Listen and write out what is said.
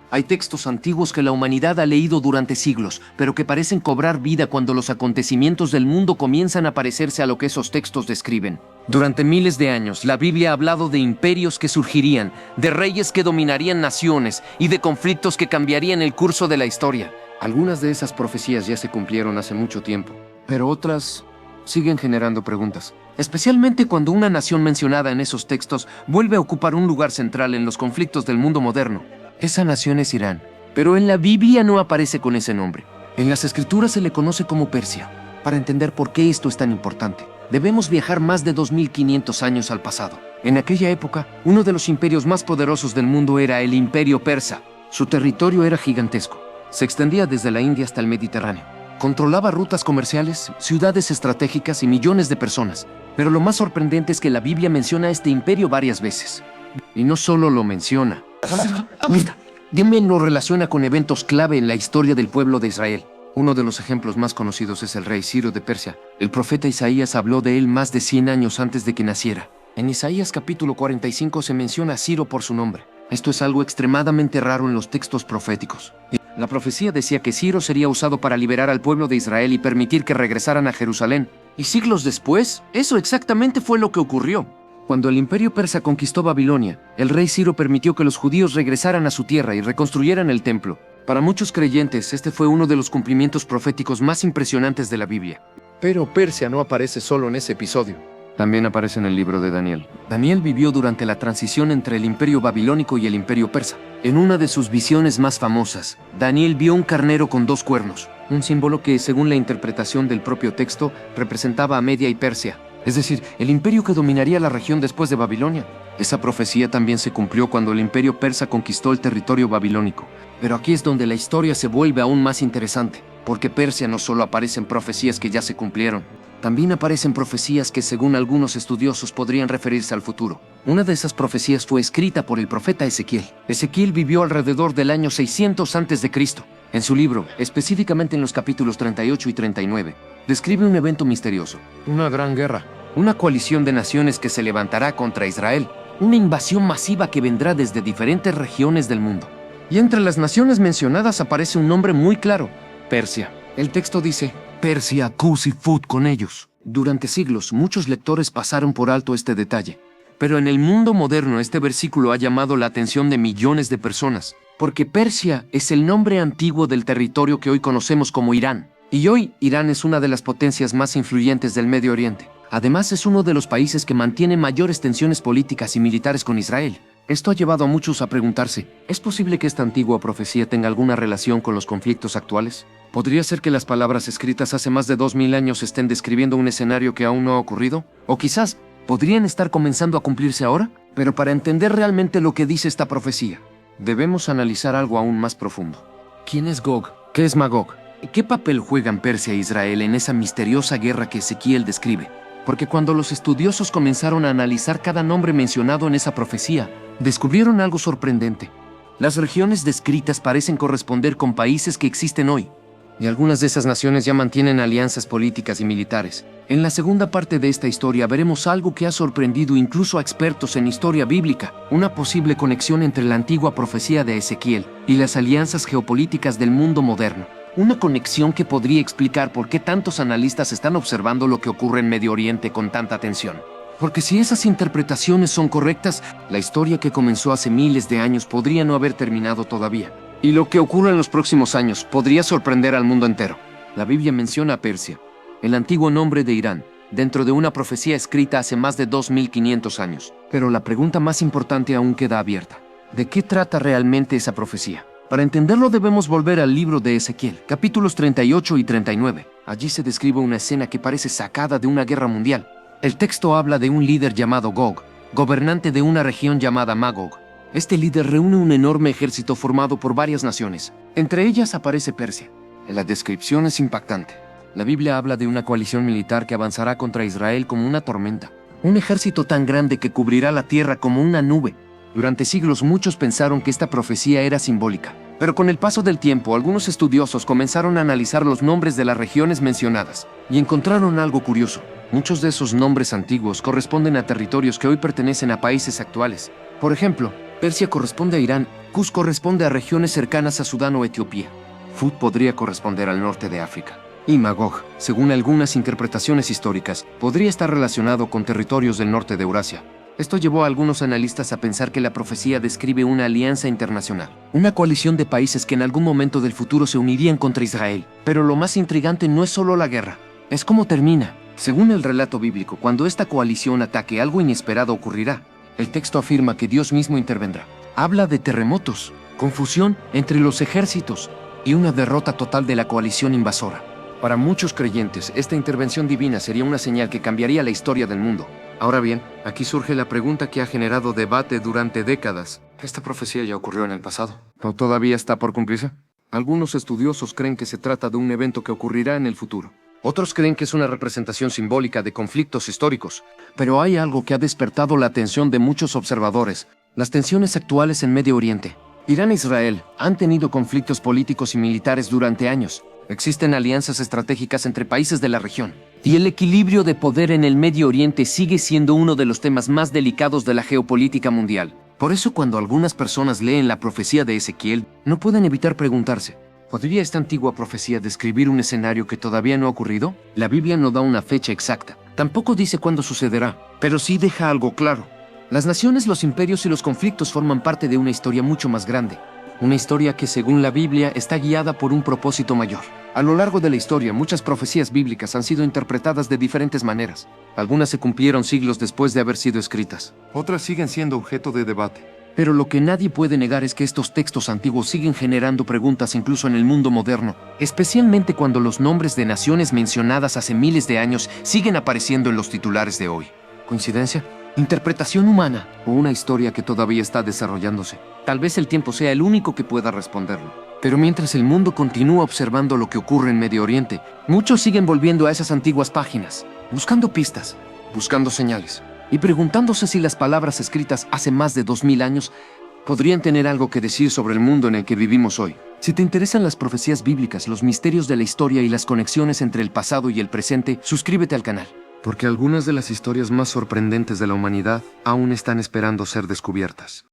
Hay textos antiguos que la humanidad ha leído durante siglos, pero que parecen cobrar vida cuando los acontecimientos del mundo comienzan a parecerse a lo que esos textos describen. Durante miles de años, la Biblia ha hablado de imperios que surgirían, de reyes que dominarían naciones y de conflictos que cambiarían el curso de la historia. Algunas de esas profecías ya se cumplieron hace mucho tiempo, pero otras siguen generando preguntas. Especialmente cuando una nación mencionada en esos textos vuelve a ocupar un lugar central en los conflictos del mundo moderno. Esa nación es Irán, pero en la Biblia no aparece con ese nombre. En las escrituras se le conoce como Persia. Para entender por qué esto es tan importante, debemos viajar más de 2500 años al pasado. En aquella época, uno de los imperios más poderosos del mundo era el Imperio Persa. Su territorio era gigantesco. Se extendía desde la India hasta el Mediterráneo. Controlaba rutas comerciales, ciudades estratégicas y millones de personas. Pero lo más sorprendente es que la Biblia menciona a este imperio varias veces. Y no solo lo menciona. También lo relaciona con eventos clave en la historia del pueblo de Israel. Uno de los ejemplos más conocidos es el rey Ciro de Persia. El profeta Isaías habló de él más de 100 años antes de que naciera. En Isaías capítulo 45 se menciona a Ciro por su nombre. Esto es algo extremadamente raro en los textos proféticos. La profecía decía que Ciro sería usado para liberar al pueblo de Israel y permitir que regresaran a Jerusalén. Y siglos después, eso exactamente fue lo que ocurrió. Cuando el imperio persa conquistó Babilonia, el rey Ciro permitió que los judíos regresaran a su tierra y reconstruyeran el templo. Para muchos creyentes, este fue uno de los cumplimientos proféticos más impresionantes de la Biblia. Pero Persia no aparece solo en ese episodio. También aparece en el libro de Daniel. Daniel vivió durante la transición entre el imperio babilónico y el imperio persa. En una de sus visiones más famosas, Daniel vio un carnero con 2 cuernos, un símbolo que, según la interpretación del propio texto, representaba a Media y Persia. Es decir, el imperio que dominaría la región después de Babilonia. Esa profecía también se cumplió cuando el imperio persa conquistó el territorio babilónico. Pero aquí es donde la historia se vuelve aún más interesante, porque Persia no solo aparece en profecías que ya se cumplieron, también aparecen profecías que, según algunos estudiosos, podrían referirse al futuro. Una de esas profecías fue escrita por el profeta Ezequiel. Ezequiel vivió alrededor del año 600 a.C. En su libro, específicamente en los capítulos 38 y 39, describe un evento misterioso. Una gran guerra. Una coalición de naciones que se levantará contra Israel. Una invasión masiva que vendrá desde diferentes regiones del mundo. Y entre las naciones mencionadas aparece un nombre muy claro: Persia. El texto dice: Persia, Cus y Fut con ellos. Durante siglos, muchos lectores pasaron por alto este detalle. Pero en el mundo moderno, este versículo ha llamado la atención de millones de personas, porque Persia es el nombre antiguo del territorio que hoy conocemos como Irán. Y hoy, Irán es una de las potencias más influyentes del Medio Oriente. Además, es uno de los países que mantiene mayores tensiones políticas y militares con Israel. Esto ha llevado a muchos a preguntarse, ¿es posible que esta antigua profecía tenga alguna relación con los conflictos actuales? ¿Podría ser que las palabras escritas hace más de 2000 años estén describiendo un escenario que aún no ha ocurrido? ¿O quizás podrían estar comenzando a cumplirse ahora? Pero para entender realmente lo que dice esta profecía, debemos analizar algo aún más profundo. ¿Quién es Gog? ¿Qué es Magog? ¿Qué papel juegan Persia e Israel en esa misteriosa guerra que Ezequiel describe? Porque cuando los estudiosos comenzaron a analizar cada nombre mencionado en esa profecía, descubrieron algo sorprendente. Las regiones descritas parecen corresponder con países que existen hoy, y algunas de esas naciones ya mantienen alianzas políticas y militares. En la segunda parte de esta historia veremos algo que ha sorprendido incluso a expertos en historia bíblica: una posible conexión entre la antigua profecía de Ezequiel y las alianzas geopolíticas del mundo moderno. Una conexión que podría explicar por qué tantos analistas están observando lo que ocurre en Medio Oriente con tanta atención. Porque si esas interpretaciones son correctas, la historia que comenzó hace miles de años podría no haber terminado todavía. Y lo que ocurra en los próximos años podría sorprender al mundo entero. La Biblia menciona a Persia, el antiguo nombre de Irán, dentro de una profecía escrita hace más de 2500 años. Pero la pregunta más importante aún queda abierta: ¿de qué trata realmente esa profecía? Para entenderlo debemos volver al libro de Ezequiel, capítulos 38 y 39. Allí se describe una escena que parece sacada de una guerra mundial. El texto habla de un líder llamado Gog, gobernante de una región llamada Magog. Este líder reúne un enorme ejército formado por varias naciones. Entre ellas aparece Persia. La descripción es impactante. La Biblia habla de una coalición militar que avanzará contra Israel como una tormenta. Un ejército tan grande que cubrirá la tierra como una nube. Durante siglos muchos pensaron que esta profecía era simbólica. Pero con el paso del tiempo, algunos estudiosos comenzaron a analizar los nombres de las regiones mencionadas y encontraron algo curioso. Muchos de esos nombres antiguos corresponden a territorios que hoy pertenecen a países actuales. Por ejemplo, Persia corresponde a Irán, Cus corresponde a regiones cercanas a Sudán o Etiopía. Fut podría corresponder al norte de África. Y Magog, según algunas interpretaciones históricas, podría estar relacionado con territorios del norte de Eurasia. Esto llevó a algunos analistas a pensar que la profecía describe una alianza internacional, una coalición de países que en algún momento del futuro se unirían contra Israel. Pero lo más intrigante no es solo la guerra, es cómo termina. Según el relato bíblico, cuando esta coalición ataque, algo inesperado ocurrirá. El texto afirma que Dios mismo intervendrá. Habla de terremotos, confusión entre los ejércitos y una derrota total de la coalición invasora. Para muchos creyentes, esta intervención divina sería una señal que cambiaría la historia del mundo. Ahora bien, aquí surge la pregunta que ha generado debate durante décadas. ¿Esta profecía ya ocurrió en el pasado? ¿O todavía está por cumplirse? Algunos estudiosos creen que se trata de un evento que ocurrirá en el futuro. Otros creen que es una representación simbólica de conflictos históricos. Pero hay algo que ha despertado la atención de muchos observadores: las tensiones actuales en Medio Oriente. Irán e Israel han tenido conflictos políticos y militares durante años. Existen alianzas estratégicas entre países de la región. Y el equilibrio de poder en el Medio Oriente sigue siendo uno de los temas más delicados de la geopolítica mundial. Por eso, cuando algunas personas leen la profecía de Ezequiel, no pueden evitar preguntarse: ¿podría esta antigua profecía describir un escenario que todavía no ha ocurrido? La Biblia no da una fecha exacta. Tampoco dice cuándo sucederá, pero sí deja algo claro. Las naciones, los imperios y los conflictos forman parte de una historia mucho más grande. Una historia que, según la Biblia, está guiada por un propósito mayor. A lo largo de la historia, muchas profecías bíblicas han sido interpretadas de diferentes maneras. Algunas se cumplieron siglos después de haber sido escritas. Otras siguen siendo objeto de debate. Pero lo que nadie puede negar es que estos textos antiguos siguen generando preguntas incluso en el mundo moderno, especialmente cuando los nombres de naciones mencionadas hace miles de años siguen apareciendo en los titulares de hoy. ¿Coincidencia? ¿Interpretación humana? ¿O una historia que todavía está desarrollándose? Tal vez el tiempo sea el único que pueda responderlo. Pero mientras el mundo continúa observando lo que ocurre en Medio Oriente, muchos siguen volviendo a esas antiguas páginas, buscando pistas, buscando señales, y preguntándose si las palabras escritas hace más de 2000 años podrían tener algo que decir sobre el mundo en el que vivimos hoy. Si te interesan las profecías bíblicas, los misterios de la historia y las conexiones entre el pasado y el presente, suscríbete al canal. Porque algunas de las historias más sorprendentes de la humanidad aún están esperando ser descubiertas.